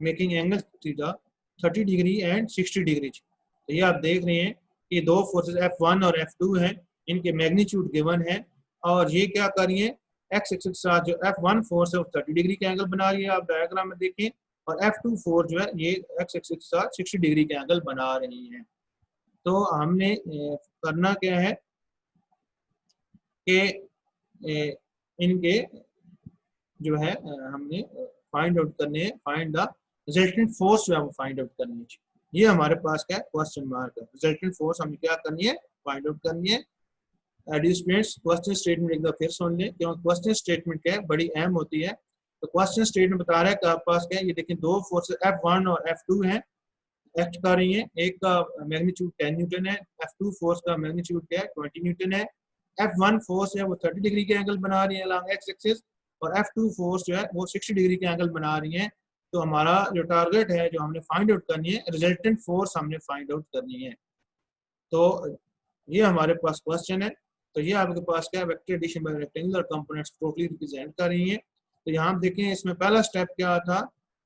making angle theta 30 degree and 60 degree. तो ये आप देख रहे हैं कि दो फोर्सेस F1 और F2 हैं, इनके मैग्नीट्यूड गिवन है, और ये क्या कर रही है, एक्स एक्सिस के साथ जो F1 फोर्स है वो 30 डिग्री के एंगल बना रही है, आप डायग्राम में देखें, और F2 फोर्स जो है ये एक्स एक्सिस के साथ 60 डिग्री के एंगल बना रही है। तो हमने करना क्या है कि इनके जो है हमने फाइंड आउट करने हैं, फाइंड द रिजल्टेंट फोर्स जो है वो फाइंड आउट करनी है। ये हमारे पास क्या है, क्वेश्चन मार्क है। रिजल्टेंट फोर्स हमें क्या करनी है, फाइंड आउट करनी है। क्वेश्चन स्टेटमेंट एक बार फिर सुन लें, क्योंकि क्वेश्चन स्टेटमेंट क्या है, बड़ी अहम होती है। तो क्वेश्चन स्टेटमेंट बता रहा है कि आपके पास क्या है, ये देखिए दो फोर्सेस F1 और F2 हैं, एक्ट कर रही है, एक का मैग्नीट्यूड 10 न्यूटन है, F2 फोर्स का मैग्नीट्यूड क्या है 20 न्यूटन है। F1 फोर्स है वो 30 डिग्री के एंगल बना रही है अलॉन्ग एक्स एक्सिस, और F2 फोर्स जो है वो 60 डिग्री के एंगल बना रही है। तो हमारा जो टारगेट है जो हमने फाइंड आउट करनी है, रिजल्टेंट फोर्स हमने फाइंड आउट करनी है। तो ये हमारे पास क्वेश्चन है। तो ये आपके पास क्या है, vector addition by rectangular components totally represent कर रही है। तो यहाँ आप देखें इसमें पहला स्टेप क्या था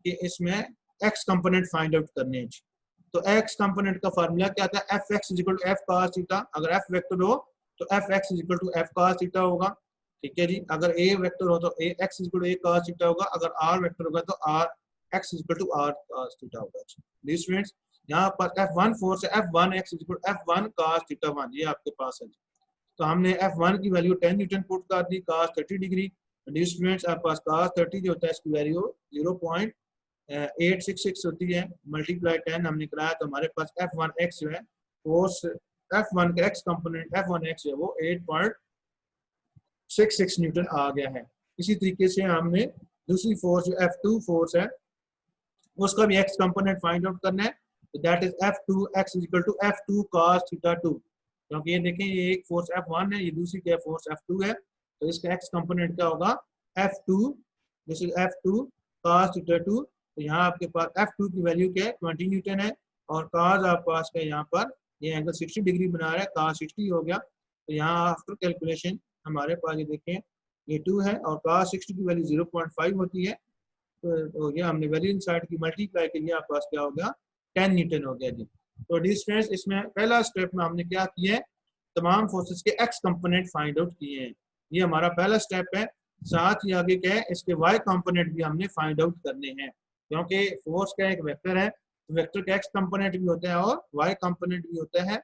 कि इसमें एक्स कंपोनेंट फाइंड आउट करने हैं। तो एक्स कंपोनेंट का फार्मूला क्या था, F X is equal to F cos theta. अगर एफ वेक्टर हो तो F X is equal to F cos theta होगा। ठीक है जी, अगर ए वेक्टर हो तो A X is equal to A cos theta होगा, अगर आर वेक्टर होगा तो R x is equal to R cos theta होगा। स्टूडेंट्स, यहाँ पर F1 फोर्स है F1x equal F1 cos theta 1, ये आपके पास है। तो हमने F1 की वैल्यू 10 न्यूटन पुट कर दी cos 30 डिग्री। स्टूडेंट्स आपके पास cos 30 जो होता है इसकी वैल्यू 0.866 होती है, मल्टीप्लाई 10 हमने कराया तो हमारे पास F1x जो है फोर्स F1 का x कंपोनेंट F1x जो है वो 8.66 न्यूटन आ गया है। इसी तरीके से हमने दूसरी फोर्स जो F2 फोर्स है उसका भी x कंपोनेंट फाइंड आउट करना है, तो that is F2x equal to F2 cos theta 2। क्योंकि ये देखें ये एक फोर्स F1 है, ये दूसरी क्या फोर्स F2 है, तो इसका x कंपोनेंट क्या होगा F2, this is F2 cos theta 2। तो यहाँ आपके पास F2 की वैल्यू क्या है 20 न्यूटन है, और cos आपके पास का यहाँ पर ये एंगल 60 डिग्री बना रहा है, cos 60 हो गया। तो यहाँ आफ्टर कैलकुलेशन हमारे पास ये देखें ये 2 है और cos 60 की वैल्यू 0.5 होती है, तो ये हमने वैल्यू इनसाइड की मल्टीप्लाई के लिए आपके पास क्या हो गया 10 न्यूटन हो गया जी। तो डिस्टेंस इसमें पहला स्टेप में हमने क्या किया है, तमाम फोर्सेस के एक्स कंपोनेंट फाइंड आउट किए हैं, ये हमारा पहला स्टेप है। साथ ही आगे क्या है इसके वाई कंपोनेंट भी हमने फाइंड आउट करने हैं, क्योंकि फोर्स का एक वेक्टर है, तो वेक्टर का एक्स कंपोनेंट भी होता है और वाई कंपोनेंट भी होता है।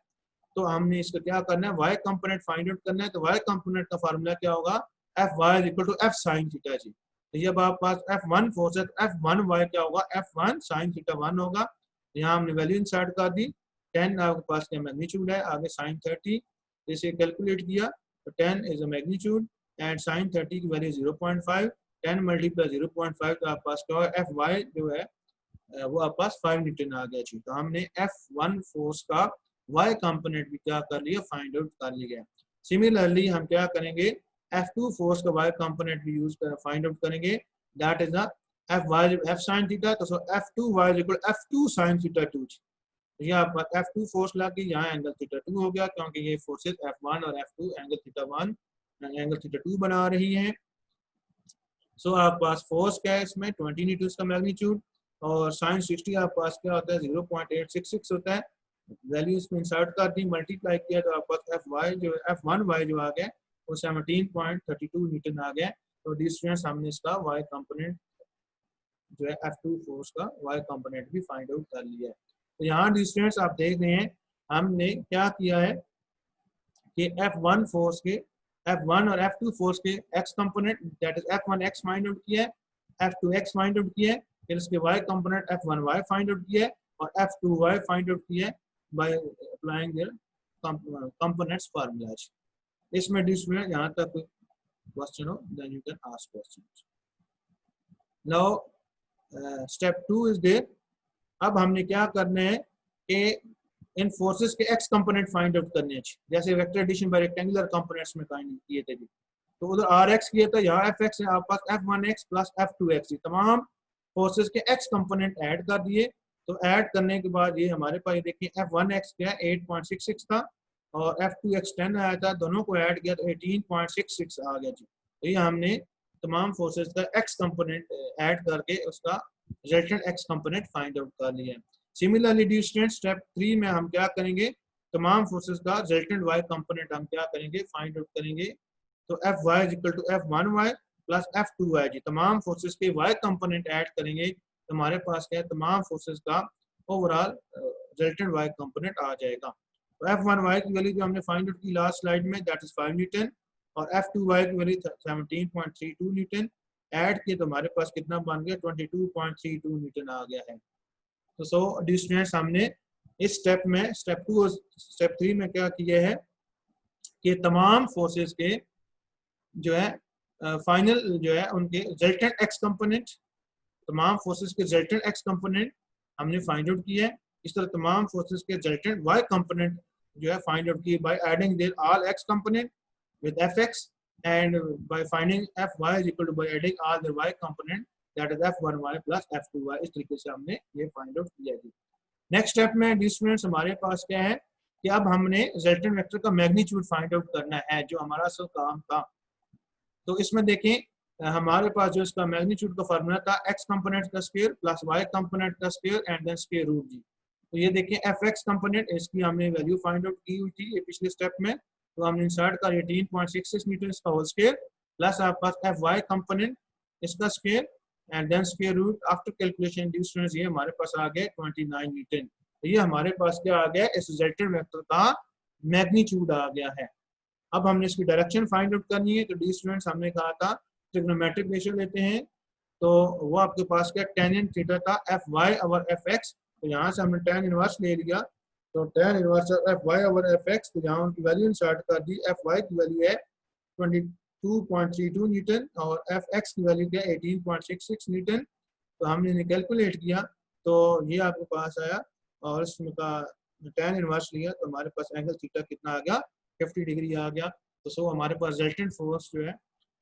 तो हमने इसका क्या करना है वाई कंपोनेंट फाइंड आउट करना है। तो वाई कंपोनेंट का फार्मूला क्या होगा Fy equal to F sin theta जी। तो ये अब आपके पास F1 फोर्स है तो F1y क्या होगा F1 sin थीटा 1 होगा। यहाँ हमने वैल्यू इंसर्ट कर दी, 10 आपके पास क्या मैग्नीट्यूड है, आगे sin 30 इसे कैलकुलेट किया तो 10 is a magnitude and sin 30 की वैल्यू 0.5, 10 मल्टीप्लाई 0.5 तो आपके पास क्या होगा Fy जो है वो आपके पास 5 न्यूटन आ गया जी। तो हमने F1 फोर्स का y कंपोनेंट भी क्या कर लिया फाइंड आउट कर लिया। सिमिलरली हम क्या करेंगे F2 फोर्स का y कंपोनेंट भी यूज कर फाइंड आउट करेंगे, that is the F sin theta. तो F2y equal F2 sin theta 2। ये आपका F2 फोर्स लग गई, यहाँ एंगल थीटा 2 हो गया क्योंकि ये फोर्सेस F1 और F2 angle theta 1 angle theta 2 बना रही हैं। सो आपके पास फोर्स क्या है इसमें 20 न्यूटन का मैग्नीट्यूड और sin 60 आपके पास क्या होता है 0.866 होता है। वैल्यू इसमें इंसर्ट कर दी, मल्टीप्लाई किया तो आपके पास Fy जो F1y जो आ गया वो 17.32 न्यूटन आ गया। तो डिस्टेंस हमने इसका y कंपोनेंट जो है F2 फोर्स का y कंपोनेंट भी फाइंड आउट कर लिया है। तो यहाँ डिस्टेंस आप देख रहे हैं हमने क्या किया है कि F1 फोर्स के F1 और F2 फोर्स के x component that is F1x find out किया है, F2x फाइंड आउट किया है, फिर इसके y component F1y find out किया है और F2y फाइंड आउट किया है by applying there components formulas. इसमें डिस्प्ले यहाँ तक क्वेश्चन हो then you can ask questions. Now step 2 is there. अब हमने क्या करना है कि इन फोर्सेस के एक्स कंपोनेंट फाइंड आउट करने हैं, जैसे vector addition by rectangular components में काइंड किए थे जी। तो उधर Rx किया था, यहाँ Fx है आपके पास F1x प्लस F2x, तमाम फोर्सेस के x कंपोनेंट ऐड कर दिए। तो ऐड करने के बाद ये हमारे पास देखिए F1x क्या 8.66 था और F2x 10 आया था, दोनों को ऐड किया तो 18.66 आ गया जी। तो ये हमने तमाम फोर्सेस का x कंपोनेंट ऐड करके उसका resultant x component find out कर लिया है। सिमिलरली डिस्टेंस स्टेप 3 में हम क्या करेंगे तमाम फोर्सेस का रिजल्टेंट y कंपोनेंट हम क्या करेंगे फाइंड आउट करेंगे। तो Fy equal to F1y plus F2y जी, तमाम फोर्सेस के y कंपोनेंट ऐड करेंगे तो हमारे पास क्या है तमाम फोर्सेस का ओवरऑल रिजल्टेंट y कंपोनेंट आ जाएगा। तो F1y की वैल्यू जो हमने फाइंड आउट की लास्ट स्लाइड में दैट इज 5 न्यूटन और F2y की वैल्यू 17.32 न्यूटन ऐड किए तो हमारे पास कितना बन गया 22.32 न्यूटन आ गया है। तो सो डिस्टेंस हमने इस स्टेप में स्टेप 2 स्टेप 3 में क्या किया है कि तमाम फोर्सेस के जो है फाइनल जो है उनके रिजल्टेंट एक्स कंपोनेंट, तमाम फोर्सेस के रिजल्टेंट एक्स कंपोनेंट हमने फाइंड आउट किया है। इस तरह तमाम फोर्सेस के रिजल्टेंट वाई कंपोनेंट जो है फाइंड आउट किए by adding there all x component with Fx and by finding Fy is equal to by adding all the y component that is F1y plus F2y। इस तरीके से हमने ये find out किया है। नेक्स्ट स्टेप में distance हमारे पास क्या है कि अब हमने रिजल्टेंट वेक्टर का मैग्नीट्यूड फाइंड आउट करना है जो हमारा असल काम था। तो इसमें देखें हमारे पास जो इसका मैग्नीट्यूड का फार्मूला था x कंपोनेंट का स्क्वायर प्लस y कंपोनेंट का square and then square root जी। तो ये देखें Fx कंपोनेंट इसकी हमने वैल्यू फाइंड आउट की हुई थी ये पिछले स्टेप में, तो हमने इंसर्ट कर 18.66 न्यूटन इसका होल स्क्वायर प्लस आपके पास Fy कंपोनेंट इसका square and then square root. After calculation distance ये हमारे पास आ गया 29 न्यूटन। तो ये हमारे पास क्या आ गया, इस रिजल्टेंट वेक्टर का मैग्नीट्यूड आ गया है। अब हमने इसकी डायरेक्शन फाइंड आउट करनी है। तो डी स्टूडेंट्स हमने कहा था ट्रिग्नोमेट्रिक रेशियो लेते हैं, तो वो आपके पास क्या tan थीटा था F y over F x. तो यहाँ से हमने tan इनवर्स ले लिया, तो tan inverse F y over F x, तो यहाँ उनकी वैल्यू इंसर्ट कर दी। एफ वाई की वैल्यू है 22.32 न्यूटन और एफ एक्स की वैल्यू क्या है 18.66 न्यूटन। तो हमने इन्हें कैलकुलेट किया तो ये आपके पास आया और इसमें का tan इनवर्स लिया तो हमारे पास एंगल थीटा कितना आ गया 50 डिग्री आ गया। तो सो हमारे पास रिजल्टेंट फोर्स जो है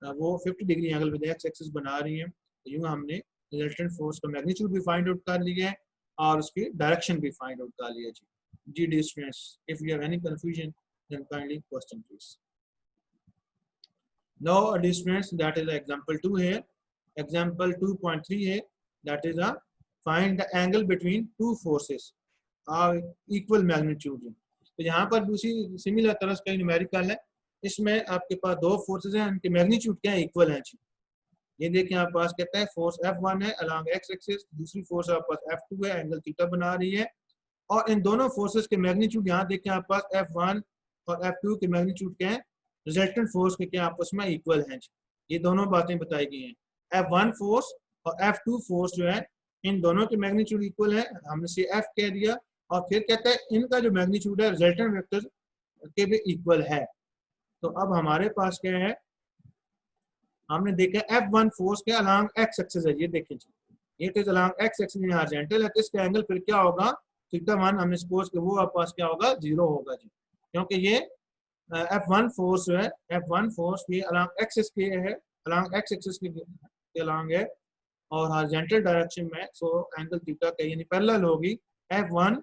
वो 50 degree angle with X axis बना रही है। तो यूँ हमने रिजल्टेंट फोर्स का मैग्नीट्यूड भी फाइंड आउट कर लिया है और उसकी डायरेक्शन भी फाइंड आउट कर लिया जी dear students. If you have any confusion then kindly question please. Now dear students, that is example 2 here. Example 2.3 है, that is a find the angle between two forces are equal magnitude। तो यहाँ पर दूसरी similar तरह का numerical है, इसमें आपके पास दो फोर्सेस हैं, उनके मैग्नीट्यूड क्या है इक्वल है जी। ये देखिए आपके पास कहता है फोर्स F1 है अलॉन्ग एक्स एक्सिस, दूसरी फोर्स आपके पास F2 है एंगल थीटा बना रही है, और इन दोनों फोर्सेस के मैग्नीट्यूड यहाँ देखिए आपके पास F1 और F2 के मैग्नीट्यूड क्या है रिजल्टेंट फोर्स के क्या आपस में इक्वल हैं। ये दोनों बातें बताई गई हैं। F1 फोर्स और F2 फोर्स जो है इन दोनों के मैग्नीट्यूड इक्वल है, हमने से F कह दिया, और फिर कहता है इनका जो मैग्नीट्यूड है रिजल्टेंट वेक्टर के भी इक्वल है। तो अब हमारे पास क्या है, हमने देखा F1 फोर्स के अलॉन्ग एक्स एक्सिस है, ये देखें जी, ये अलॉन्ग एक्स एक्सिस में हॉरिजॉन्टल है, तो इसका एंगल फिर क्या होगा थीटा 1, हमने सपोज कि वो आपके पास क्या होगा 0 होगा जी, क्योंकि ये F1 फोर्स जो है F1 फोर्स ये अलॉन्ग एक्सिस के है, अलॉन्ग एक्स एक्सिस के अलॉन्ग है और हॉरिजॉन्टल डायरेक्शन में, सो एंगल थीटा का यानी पैरेलल होगी F1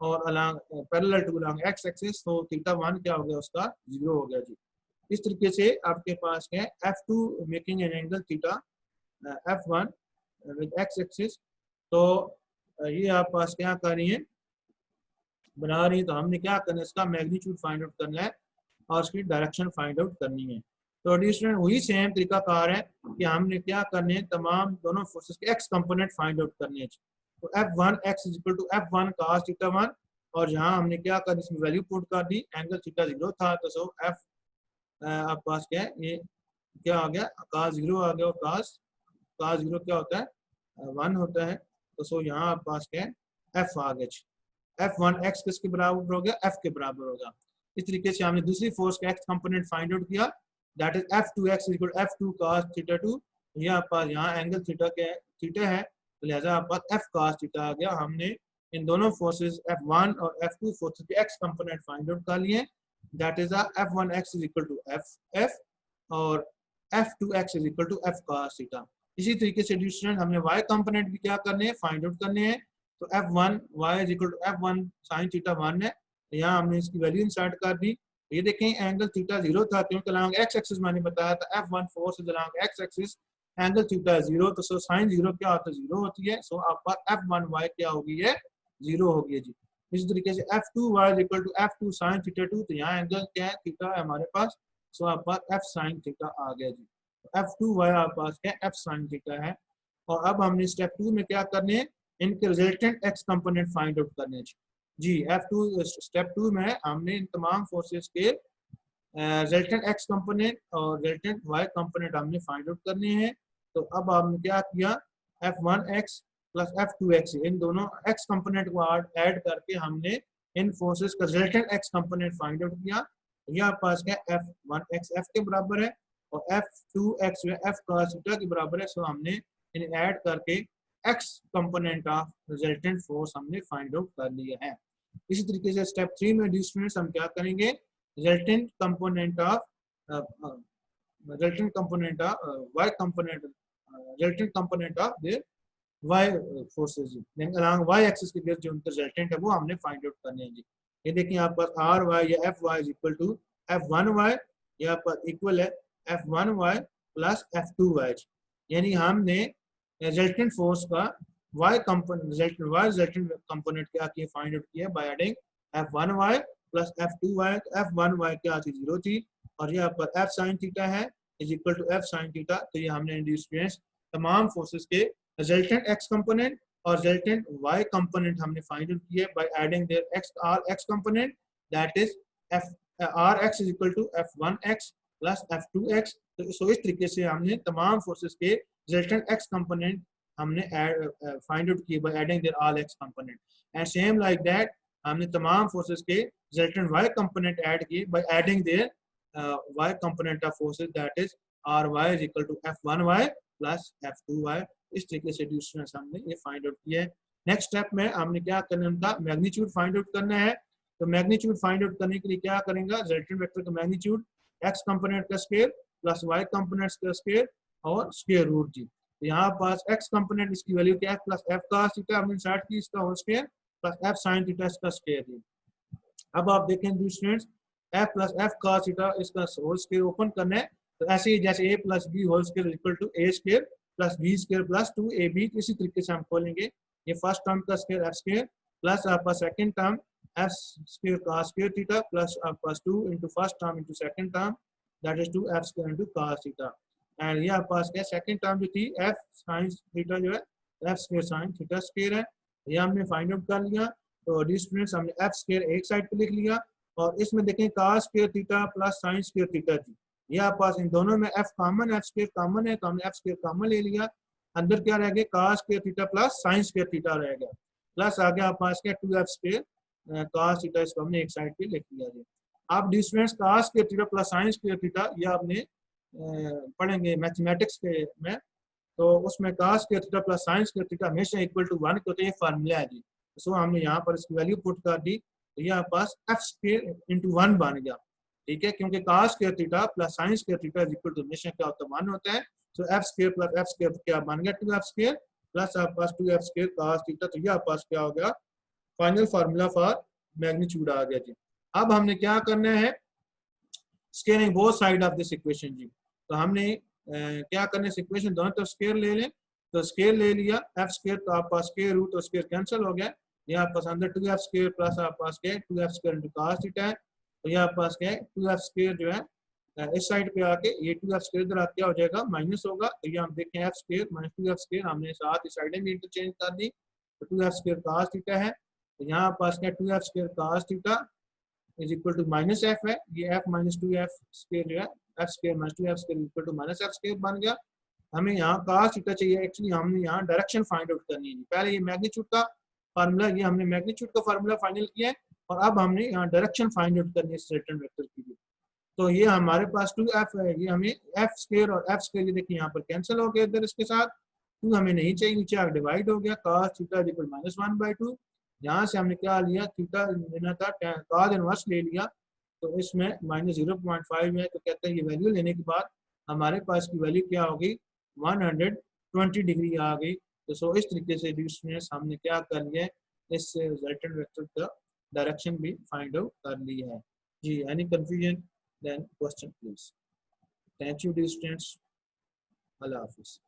और along parallel to along x axis, तो थीटा 1 क्या हो गया उसका 0 हो गया जी। इस तरीके से आपके पास है F2 making an angle theta F1 with X axis. तो ये आप पास क्या कर रही है बना रही है, तो हमने क्या करना है इसका मैग्नीट्यूड फाइंड आउट करना है और उसकी डायरेक्शन फाइंड आउट करनी है। तो डी स्टूडेंट वही सेम तरीका कार है कि हमने क्या करने हैं तमाम दोनों फोर्सेस के एक्स कंपोनेंट फाइंड आउट करने हैं। तो F1 x is equal to F1 cos theta 1, और यहाँ हमने क्या कर इसमें वैल्यू पुट कर दी, एंगल थीटा 0 था तो सो F आप पास क्या है ये क्या आ गया cos 0 आ गया, और cos 0 क्या होता है 1 होता है, तो सो यहाँ आप पास क्या है F आ गया। F1 x किसके बराबर हो गया F के बराबर होगा। इस तरीके से हमने दूसरी फोर्स का एक्स कंपोनेंट फाइंड आउट किया, that is F2x equal to F2 cos theta 2। ये आपके पास यहाँ एंगल थीटा के थीटा है, तो लिहाजा आपके पास F cos थीटा आ गया। हमने इन दोनों फोर्सेस F1 और F2 फोर्सेस के एक्स कंपोनेंट फाइंड आउट कर लिए, that is F1x is equal to F और F2x is equal to F cos theta. इसी तरीके से स्टूडेंट हमने y कंपोनेंट भी क्या करने हैं फाइंड आउट करने हैं, तो F1 y is equal to F1 sin theta 1 है, यहाँ हमने इसकी वैल्यू इंसर्ट कर दी। ये देखें एंगल थीटा 0 था क्योंकि अलॉन्ग एक्स एक्सिस मैंने बताया था F1 force is along x axis, angle theta 0, तो सो sin 0 क्या होता है 0 होती है, सो आपका F1 y क्या होगी है 0 होगी जी। इसी तरीके से F2 y is equal to F2 sin theta 2, तो यहाँ एंगल क्या है थीटा है हमारे पास, सो आपके पास F sin थीटा आ गया जी। F2 y आपके पास क्या F sin थीटा है। और अब हमने स्टेप 2 में क्या करने हैं इनके resultant x component find out करने जी। F2 स्टेप 2 में हमने इन तमाम फोर्सेस के रिजल्टेंट एक्स कंपोनेंट और रिजल्टेंट वाई कंपोनेंट हमने फाइंड आउट करने हैं। तो अब हमने क्या किया F1x प्लस F2x इन दोनों एक्स कंपोनेंट को ऐड करके हमने इन फोर्सेस का resultant x component find out किया। ये आपके पास क्या F1x F के बराबर है और F2x F cos थीटा के बराबर है, सो हमने इन्हें ऐड करके x component of resultant force हमने फाइंड आउट कर लिया है। इसी तरीके से स्टेप 3 में डी स्टूडेंट्स हम क्या करेंगे resultant component of y component resultant component of there y forces along y axis के गिर्द जो उनके रिजल्टेंट है वो हमने फाइंड आउट करने हैं जी। ये देखिए आप पास आर वाई या F y is equal to F1y, यहाँ पर इक्वल है F1y प्लस F2y, यानी हमने रिजल्टेंट फोर्स का y रिजल्टेंट कंपोनेंट क्या किया फाइंड आउट किया by adding F1y plus F2y। F1y क्या थी 0 थी, और यहाँ पर F sin थीटा है is equal to F sin theta. तो ये हमने इंड्यूस तमाम फोर्सेस के रिजल्टेंट एक्स कंपोनेंट और रिजल्टेंट y कंपोनेंट हमने फाइंड आउट किया by adding there x r x component that is f rx is equal to f1x plus f2x। तो सो इस तरीके से हमने तमाम फोर्सेस के रिजल्टेंट x कंपोनेंट हमने फाइंड आउट किए by adding there all x component and same like that हमने तमाम फोर्सेस के रिजल्टेंट y कंपोनेंट ऐड किए by adding there y component of forces that is ry is equal to f1y plus f2y। इस तरीके से students हमने ये find out किया है। नेक्स्ट स्टेप में हमने क्या करना है, उनका मैग्नीट्यूड फाइंड आउट करना है। तो मैग्नीट्यूड फाइंड आउट करने के लिए क्या करेंगे, रिजल्टेंट वेक्टर का मैग्नीट्यूड x कंपोनेंट का स्क्वायर प्लस y कंपोनेंट का स्क्वायर और स्क्वायर रूट जी। तो यहाँ पास x कंपोनेंट इसकी वैल्यू क्या है प्लस f cos थीटा हमने इंसर्ट की इसका whole square plus f sin theta इसका स्क्वायर जी। अब आप देखें students f plus f cos theta इसका होल स्क्वायर ओपन करना है। तो ऐसे ही जैसे a plus B whole square equal to a square plus B square plus 2ab, इसी तरीके से हम खोलेंगे। ये फर्स्ट टर्म का स्क्वायर f स्क्वायर प्लस आपका second term f square cos square theta plus आपका 2 into first term into second term that is 2f square into cos theta. And ये आपके पास क्या सेकंड टर्म जो थी f sin थीटा जो है f square sin theta square है, ये हमने फाइंड आउट कर लिया। तो डी स्टूडेंट्स हमने f स्क्वायर एक साइड पे लिख लिया और इसमें देखें cos square theta plus sin square theta थी। ये आपके पास इन दोनों में f common f square common है तो हमने f स्क्वायर कॉमन ले लिया। अंदर क्या रह गया cos square theta plus sin square theta रह गया प्लस आगे आपके पास क्या 2f स्क्वायर cos थीटा, इसको हमने एक साइड पे लिख लिया जी। आप dear students cos square theta plus sin square theta ये आपने पढ़ेंगे मैथमेटिक्स के में, तो उसमें cos square theta plus sin square theta हमेशा इक्वल टू 1 के होते हैं, ये फार्मूला है जी। सो हमने यहाँ पर इसकी वैल्यू पुट कर दी तो ये आपके पास f स्क्वायर इंटू 1 बन गया, ठीक है, क्योंकि cos square theta plus sin square theta is equal to हमेशा क्या होता है 1 होता है। So f square plus f square क्या बन गया 2f स्क्वायर प्लस आपके पास 2f स्क्वायर cos थीटा। तो ये आपके पास क्या हो गया फाइनल फार्मूला फॉर मैग्नीट्यूड आ गया जी। अब हमने क्या करना है, scaling both side of this equation जी। तो हमने क्या करना है, इक्वेशन दोनों तरफ स्क्वायर ले लें। तो स्क्वायर ले लिया f स्क्वायर तो आपके पास स्क्वायर रूट और स्क्वायर कैंसिल हो गया। ये आपके पास अंदर 2f स्क्वायर प्लस आपके पास क्या है 2f square into cos theta है। तो ये आपके पास क्या है 2f स्क्वायर जो है इस साइड पे आके ये 2f स्क्वायर इधर क्या हो जाएगा माइनस होगा। तो ये हम देखें f square minus 2f square हमने साथ इस साइड में इंटरचेंज कर दी। तो 2f स्क्वायर cos थीटा है। तो यहाँ पास क्या 2f square cos theta is equal to minus f है। ये f माइनस 2f स्क्वायर जो है f square minus 2f square equal to minus f square बन गया। हमें यहाँ cos थीटा चाहिए, एक्चुअली हमने यहाँ डायरेक्शन फाइंड आउट करनी है। पहले ये मैग्नीट्यूड का फार्मूला, ये हमने मैग्नीट्यूड का फार्मूला फाइनल किया है और अब हमने यहाँ डायरेक्शन फाइंड आउट करनी है रिजल्टेंट वेक्टर की भी। तो ये हमारे पास 2f है, ये हमें f स्क्वायर और f स्क्वायर देखिए यहाँ पर कैंसिल हो गया इधर इसके साथ, 2 हमें नहीं चाहिए, नीचे आगे डिवाइड हो गया cos थीटा इक्वल माइनस 1/2। यहाँ से हमने क्या लिया थीटा लेना था cos इनवर्स ले लिया, तो इसमें माइनस 0.5 है। तो कहते हैं ये वैल्यू लेने के बाद हमारे पास की वैल्यू क्या होगी 120 डिग्री आ गई। तो सो इस तरीके से स्टूडेंट्स हमने क्या कर लिया, इस रिजल्टेंट वेक्टर का डायरेक्शन भी फाइंड आउट कर ली है जी। Any confusion then question please. Thank you students, अल्लाह हाफिज़।